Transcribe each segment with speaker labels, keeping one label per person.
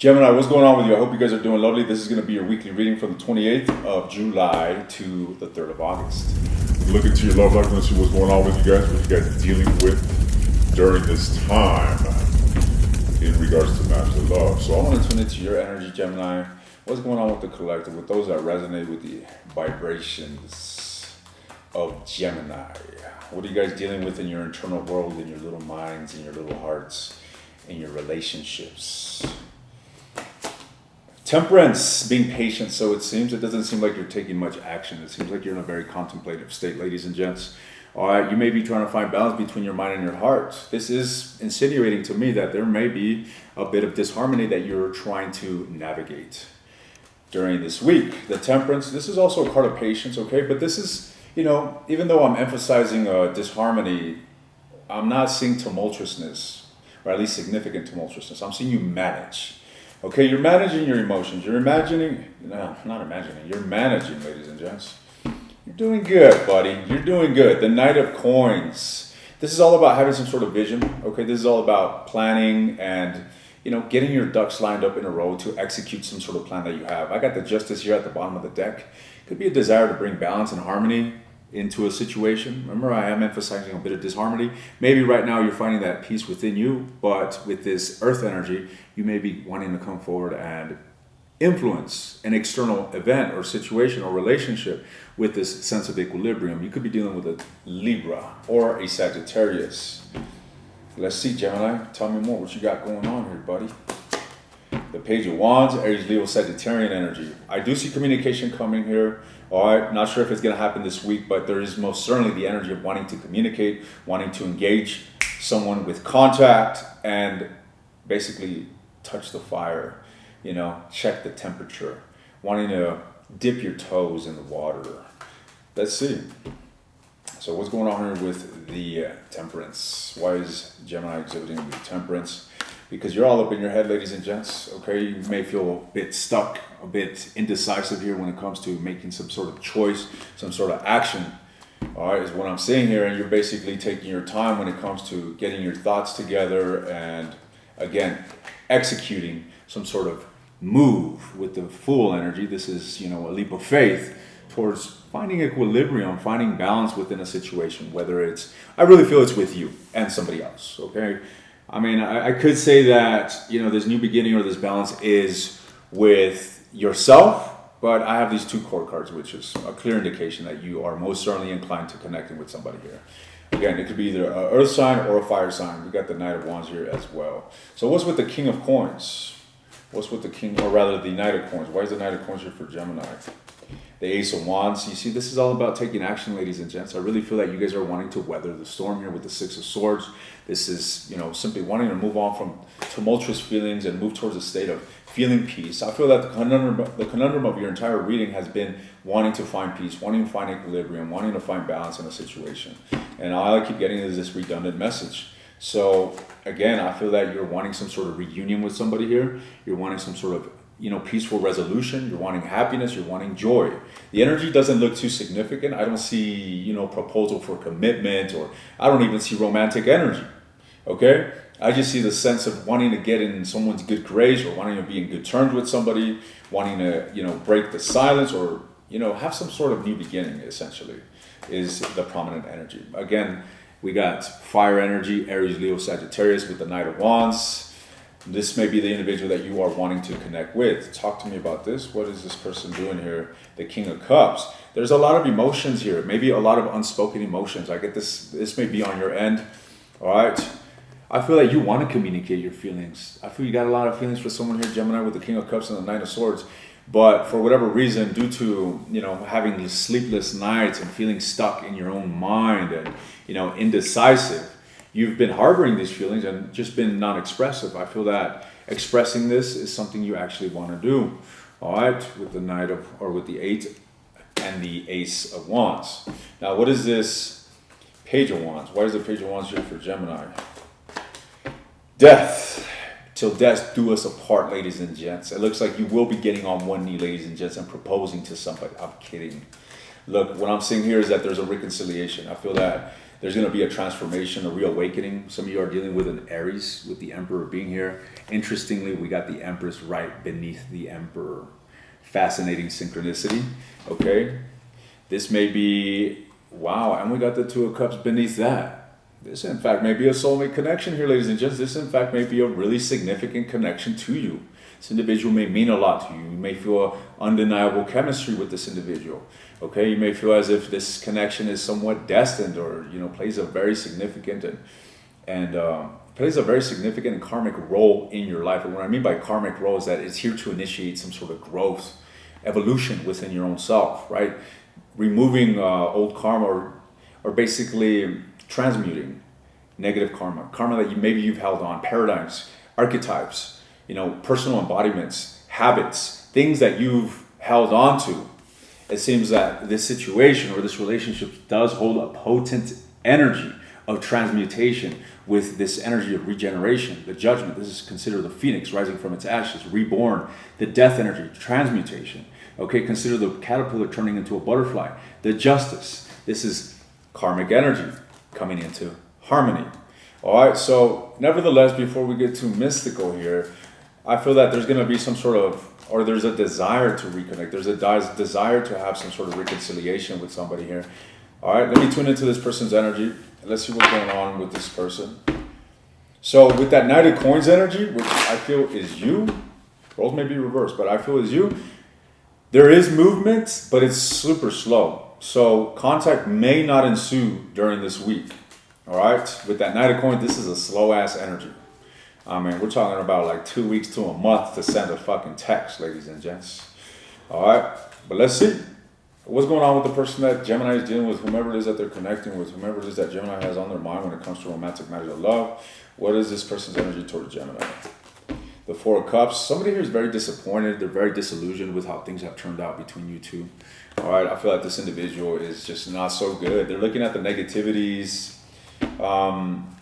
Speaker 1: Gemini, what's going on with you? I hope you guys are doing lovely. This is going to be your weekly reading from the 28th of July to the 3rd of August.
Speaker 2: Look into your love life and see what's going on with you guys, what you guys are dealing with during this time in regards to master love.
Speaker 1: So I want to tune into your energy, Gemini. What's going on with the collective, with those that resonate with the vibrations of Gemini? What are you guys dealing with in your internal world, in your little minds, in your little hearts, in your relationships? Temperance, being patient. So it doesn't seem like you're taking much action. It seems like you're in a very contemplative state, ladies and gents. All right, you may be trying to find balance between your mind and your heart. This is insinuating to me that there may be a bit of disharmony that you're trying to navigate during this week. The temperance, this is also a card of patience, okay? But this is, even though I'm emphasizing disharmony, I'm not seeing tumultuousness, or at least significant tumultuousness. I'm seeing you manage. Okay, you're managing your emotions. You're managing, ladies and gents. You're doing good, buddy. You're doing good. The Knight of Coins. This is all about having some sort of vision. Okay, this is all about planning and, getting your ducks lined up in a row to execute some sort of plan that you have. I got the Justice here at the bottom of the deck. Could be a desire to bring balance and harmony into a situation. Remember, I am emphasizing a bit of disharmony. Maybe right now you're finding that peace within you, but with this earth energy, you may be wanting to come forward and influence an external event or situation or relationship with this sense of equilibrium. You could be dealing with a Libra or a Sagittarius. Let's see, Gemini, tell me more. What you got going on here, buddy? The Page of Wands, Aries, Leo, Sagittarian energy. I do see communication coming here. All right, not sure if it's going to happen this week, but there is most certainly the energy of wanting to communicate, wanting to engage someone with contact and basically touch the fire, check the temperature, wanting to dip your toes in the water. Let's see. So what's going on here with the temperance? Why is Gemini exhibiting the temperance? Because you're all up in your head, ladies and gents, okay? You may feel a bit stuck, a bit indecisive here when it comes to making some sort of choice, some sort of action, all right, is what I'm saying here. And you're basically taking your time when it comes to getting your thoughts together and, again, executing some sort of move with the Fool energy. This is, a leap of faith towards finding equilibrium, finding balance within a situation, whether it's, I really feel it's with you and somebody else, okay? I mean, I could say that, this new beginning or this balance is with yourself, but I have these two core cards, which is a clear indication that you are most certainly inclined to connecting with somebody here. Again, it could be either an earth sign or a fire sign. We got the Knight of Wands here as well. So what's with the King of Coins? What's with the King, or rather the Knight of Coins? Why is the Knight of Coins here for Gemini? The Ace of Wands. You see, this is all about taking action, ladies and gents. I really feel that you guys are wanting to weather the storm here with the Six of Swords. This is, simply wanting to move on from tumultuous feelings and move towards a state of feeling peace. I feel that the conundrum of your entire reading has been wanting to find peace, wanting to find equilibrium, wanting to find balance in a situation. And all I keep getting is this redundant message. So, again, I feel that you're wanting some sort of reunion with somebody here. You're wanting some sort of peaceful resolution. You're wanting happiness. You're wanting joy. The energy doesn't look too significant. I don't see, proposal for commitment, or I don't even see romantic energy. Okay? I just see the sense of wanting to get in someone's good grace, or wanting to be in good terms with somebody, wanting to, break the silence, or, have some sort of new beginning, essentially, is the prominent energy. Again, we got fire energy, Aries, Leo, Sagittarius with the Knight of Wands. This may be the individual that you are wanting to connect with. Talk to me about this. What is this person doing here? The King of Cups. There's a lot of emotions here. Maybe a lot of unspoken emotions. I get this. This may be on your end. All right. I feel that you want to communicate your feelings. I feel you got a lot of feelings for someone here, Gemini, with the King of Cups and the Knight of Swords. But for whatever reason, due to, having these sleepless nights and feeling stuck in your own mind and, indecisive, you've been harboring these feelings and just been non-expressive. I feel that expressing this is something you actually want to do. All right, with the with the 8 and the Ace of Wands. Now, what is this Page of Wands? Why is the Page of Wands here for Gemini? Death. Till death do us apart, ladies and gents. It looks like you will be getting on one knee, ladies and gents, and proposing to somebody. I'm kidding. Look, what I'm seeing here is that there's a reconciliation. I feel that There's going to be a transformation, a reawakening. Some of you are dealing with an Aries, with the Emperor being here. Interestingly, we got the Empress right beneath the Emperor. Fascinating synchronicity, okay? This may be, wow, and we got the Two of Cups beneath that. This, in fact, may be a soulmate connection here, ladies and gents. This, in fact, may be a really significant connection to you. This individual may mean a lot to you. You may feel undeniable chemistry with this individual. Okay, you may feel as if this connection is somewhat destined, or plays a very significant plays a very significant karmic role in your life. And what I mean by karmic role is that it's here to initiate some sort of growth, evolution within your own self, right? Removing old karma, or basically transmuting negative karma that maybe you've held on, paradigms, archetypes, personal embodiments, habits, things that you've held on to. It seems that this situation or this relationship does hold a potent energy of transmutation with this energy of regeneration, the judgment. This is considered the phoenix rising from its ashes, reborn, the death energy, transmutation. Okay, consider the caterpillar turning into a butterfly, the justice. This is karmic energy coming into harmony. All right, so nevertheless, before we get too mystical here, I feel that there's going to be some sort of, or there's a desire to reconnect. There's a desire to have some sort of reconciliation with somebody here. All right, let me tune into this person's energy. Let's see what's going on with this person. So with that Knight of Coins energy, which I feel is you, roles may be reversed, but I feel is you, there is movement, but it's super slow. So contact may not ensue during this week. All right, with that Knight of Coins, this is a slow-ass energy. I mean, we're talking about like 2 weeks to a month to send a fucking text, ladies and gents. All right, but let's see. What's going on with the person that Gemini is dealing with, whomever it is that they're connecting with, whomever it is that Gemini has on their mind when it comes to romantic matters of love? What is this person's energy towards Gemini? The Four of Cups. Somebody here is very disappointed. They're very disillusioned with how things have turned out between you two. All right, I feel like this individual is just not so good. They're looking at the negativities.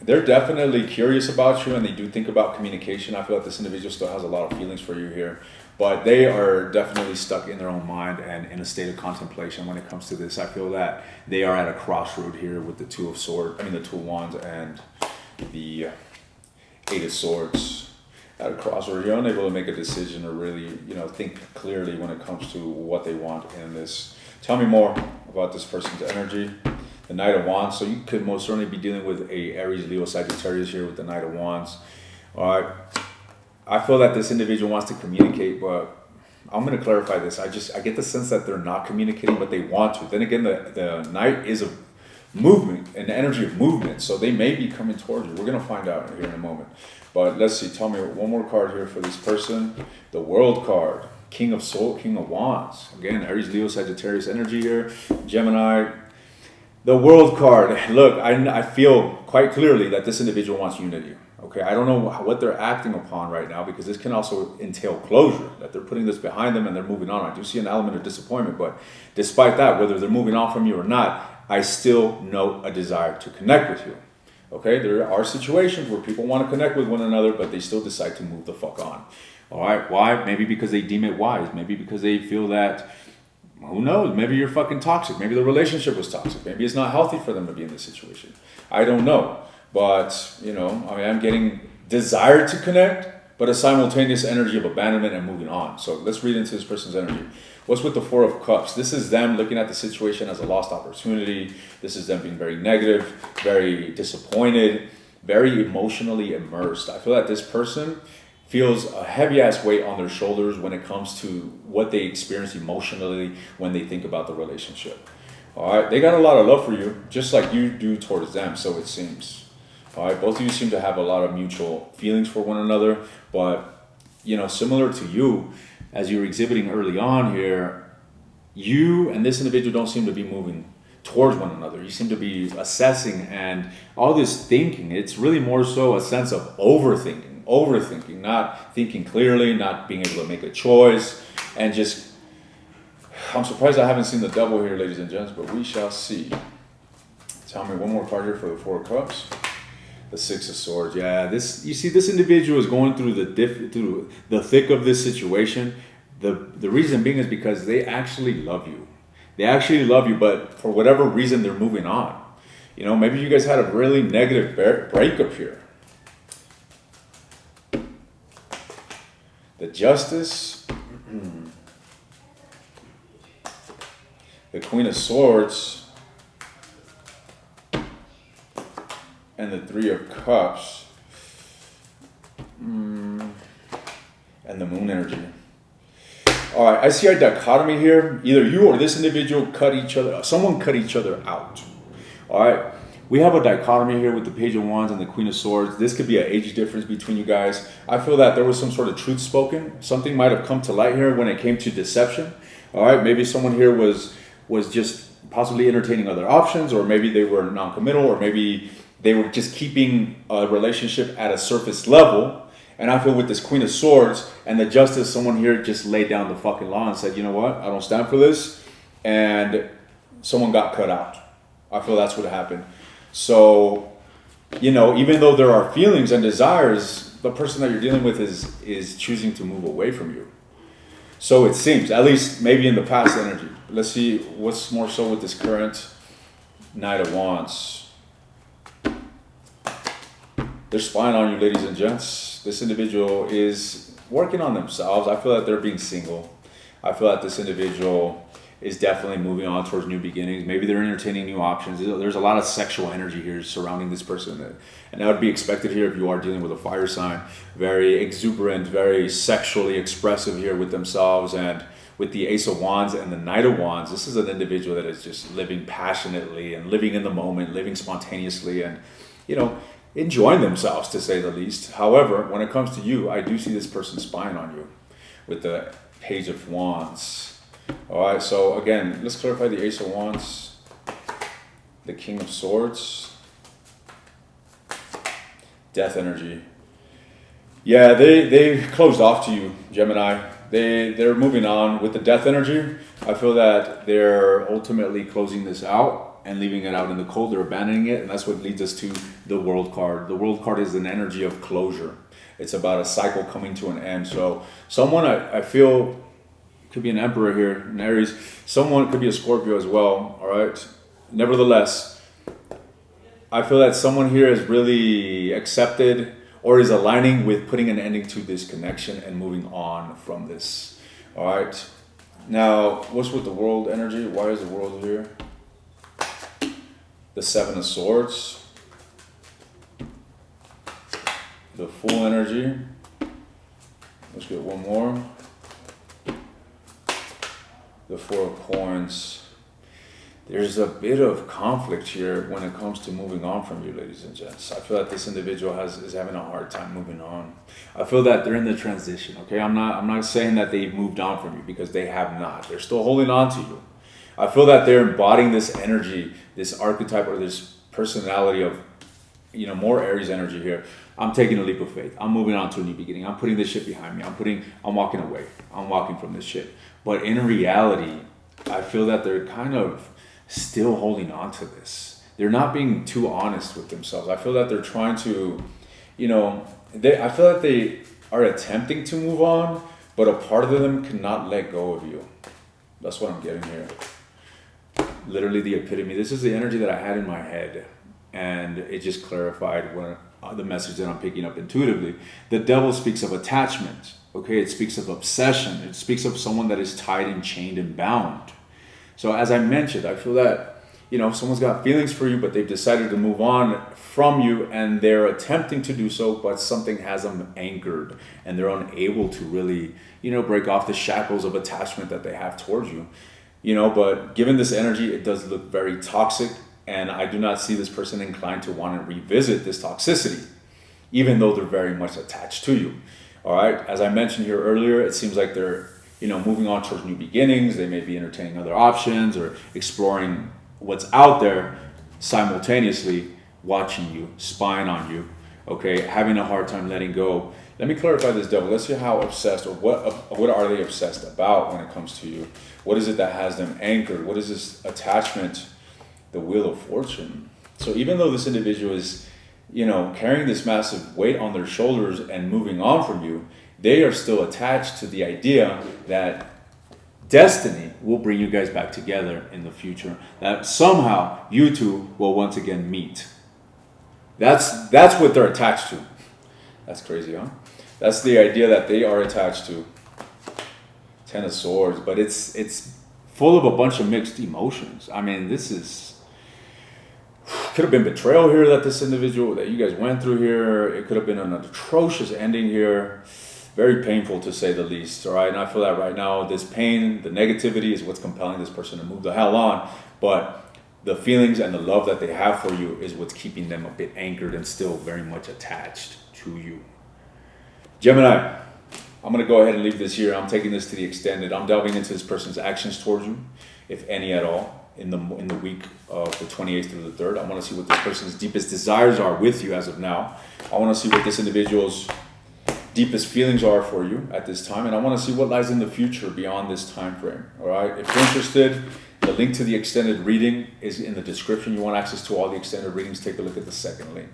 Speaker 1: They're definitely curious about you, and they do think about communication. I feel like this individual still has a lot of feelings for you here, but they are definitely stuck in their own mind and in a state of contemplation when it comes to this. I feel that they are at a crossroad here with the Two of Wands and the Eight of Swords. At a crossroad, you're unable to make a decision or really, think clearly when it comes to what they want in this. Tell me more about this person's energy. The Knight of Wands. So you could most certainly be dealing with a Aries, Leo, Sagittarius here with the Knight of Wands. All right. I feel that this individual wants to communicate, but I'm going to clarify this. I get the sense that they're not communicating, but they want to. Then again, the Knight is a movement, an energy of movement. So they may be coming towards you. We're going to find out here in a moment. But let's see. Tell me one more card here for this person. The World card. King of Wands. Again, Aries, Leo, Sagittarius energy here. Gemini. The World card. Look, I feel quite clearly that this individual wants unity. Okay, I don't know what they're acting upon right now, because this can also entail closure, that they're putting this behind them and they're moving on. I do see an element of disappointment, but despite that, whether they're moving on from you or not, I still note a desire to connect with you. Okay, there are situations where people want to connect with one another, but they still decide to move the fuck on. All right, why? Maybe because they deem it wise. Maybe because they feel that, who knows, maybe you're fucking toxic. Maybe the relationship was toxic. Maybe it's not healthy for them to be in this situation. I don't know. But, I'm getting desire to connect, but a simultaneous energy of abandonment and moving on. So let's read into this person's energy. What's with the Four of Cups? This is them looking at the situation as a lost opportunity. This is them being very negative, very disappointed, very emotionally immersed. I feel that this person feels a heavy-ass weight on their shoulders when it comes to what they experience emotionally when they think about the relationship. All right, they got a lot of love for you, just like you do towards them, so it seems. All right, both of you seem to have a lot of mutual feelings for one another, but, similar to you, as you were exhibiting early on here, you and this individual don't seem to be moving towards one another. You seem to be assessing, and all this thinking, it's really more so a sense of overthinking, not thinking clearly, not being able to make a choice, and just, I'm surprised I haven't seen the devil here, ladies and gents, but we shall see. Tell me one more card here for the Four of Cups. The Six of Swords. Yeah, this individual is going through the thick of this situation. The reason being is because they actually love you. They actually love you, but for whatever reason, they're moving on. You know, maybe you guys had a really negative breakup here. The Justice, the Queen of Swords, and the Three of Cups, and the Moon energy. All right, I see a dichotomy here. Either you or this individual someone cut each other out. All right, we have a dichotomy here with the Page of Wands and the Queen of Swords. This could be an age difference between you guys. I feel that there was some sort of truth spoken. Something might have come to light here when it came to deception. All right, maybe someone here was just possibly entertaining other options, or maybe they were non-committal, or maybe they were just keeping a relationship at a surface level. And I feel with this Queen of Swords and the Justice, someone here just laid down the fucking law and said, you know what, I don't stand for this. And someone got cut out. I feel that's what happened. So, you know, even though there are feelings and desires, the person that you're dealing with is choosing to move away from you. So it seems, at least maybe in the past energy. Let's see what's more so with this current Knight of Wands. They're spying on you, ladies and gents. This individual is working on themselves. I feel that they're being single. I feel that this individual is definitely moving on towards new beginnings. Maybe they're entertaining new options. There's a lot of sexual energy here surrounding this person. And that would be expected here if you are dealing with a fire sign. Very exuberant, very sexually expressive here with themselves. And with the Ace of Wands and the Knight of Wands, this is an individual that is just living passionately and living in the moment, living spontaneously, and, you know, enjoying themselves, to say the least. However, when it comes to you, I do see this person spying on you with the Page of Wands. All right, so again, let's clarify the Ace of Wands, the King of Swords, Death energy. Yeah, they closed off to you, Gemini. They're moving on with the Death energy. I feel that they're ultimately closing this out and leaving it out in the cold. They're abandoning it, and that's what leads us to the World card. The World card is an energy of closure. It's about a cycle coming to an end. So someone I feel could be an Emperor here, an Aries. Someone could be a Scorpio as well, all right? Nevertheless, I feel that someone here is really accepted or is aligning with putting an ending to this connection and moving on from this, all right? Now, what's with the World energy? Why is the World here? The Seven of Swords, the Fool energy. Let's get one more. The Four of Coins. There's a bit of conflict here when it comes to moving on from you, ladies and gents. I feel that this individual is having a hard time moving on. I feel that they're in the transition. Okay, I'm not saying that they've moved on from you, because they have not. They're still holding on to you. I feel that they're embodying this energy, this archetype or this personality of, you know, more Aries energy here. I'm taking a leap of faith. I'm moving on to a new beginning. I'm putting this shit behind me. I'm walking away. I'm walking from this shit. But in reality, I feel that they're kind of still holding on to this. They're not being too honest with themselves. I feel that they're trying to, you know, I feel that they are attempting to move on, but a part of them cannot let go of you. That's what I'm getting here. Literally the epitome. This is the energy that I had in my head, and it just clarified when the message that I'm picking up intuitively. The Devil speaks of attachment. Okay, it speaks of obsession. It speaks of someone that is tied and chained and bound. So as I mentioned, I feel that, you know, someone's got feelings for you, but they've decided to move on from you, and they're attempting to do so, but something has them anchored, and they're unable to really, you know, break off the shackles of attachment that they have towards you. You know, but given this energy, it does look very toxic, and I do not see this person inclined to want to revisit this toxicity, even though they're very much attached to you. All right, as I mentioned here earlier, it seems like they're, you know, moving on towards new beginnings. They may be entertaining other options or exploring what's out there, simultaneously watching you, spying on you, okay, having a hard time letting go. Let me clarify this, Devil. Let's see how obsessed, or what are they obsessed about when it comes to you? What is it that has them anchored? What is this attachment? The Wheel of Fortune. So even though this individual is, you know, carrying this massive weight on their shoulders and moving on from you, they are still attached to the idea that destiny will bring you guys back together in the future. That somehow you two will once again meet. That's what they're attached to. That's crazy, huh? That's the idea that they are attached to. Ten of Swords, but it's full of a bunch of mixed emotions. I mean, this is could have been betrayal here that this individual that you guys went through here. It could have been an atrocious ending here. Very painful to say the least. All right, and I feel that right now, this pain, the negativity is what's compelling this person to move the hell on. But the feelings and the love that they have for you is what's keeping them a bit anchored and still very much attached to you. Gemini, I'm going to go ahead and leave this here. I'm taking this to the extended. I'm delving into this person's actions towards you, if any at all, in the week of the 28th through the 3rd. I want to see what this person's deepest desires are with you as of now. I want to see what this individual's deepest feelings are for you at this time, and I want to see what lies in the future beyond this time frame. All right, if you're interested, the link to the extended reading is in the description. You want access to all the extended readings, take a look at the second link.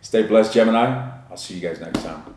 Speaker 1: Stay blessed, Gemini. I'll see you guys next time.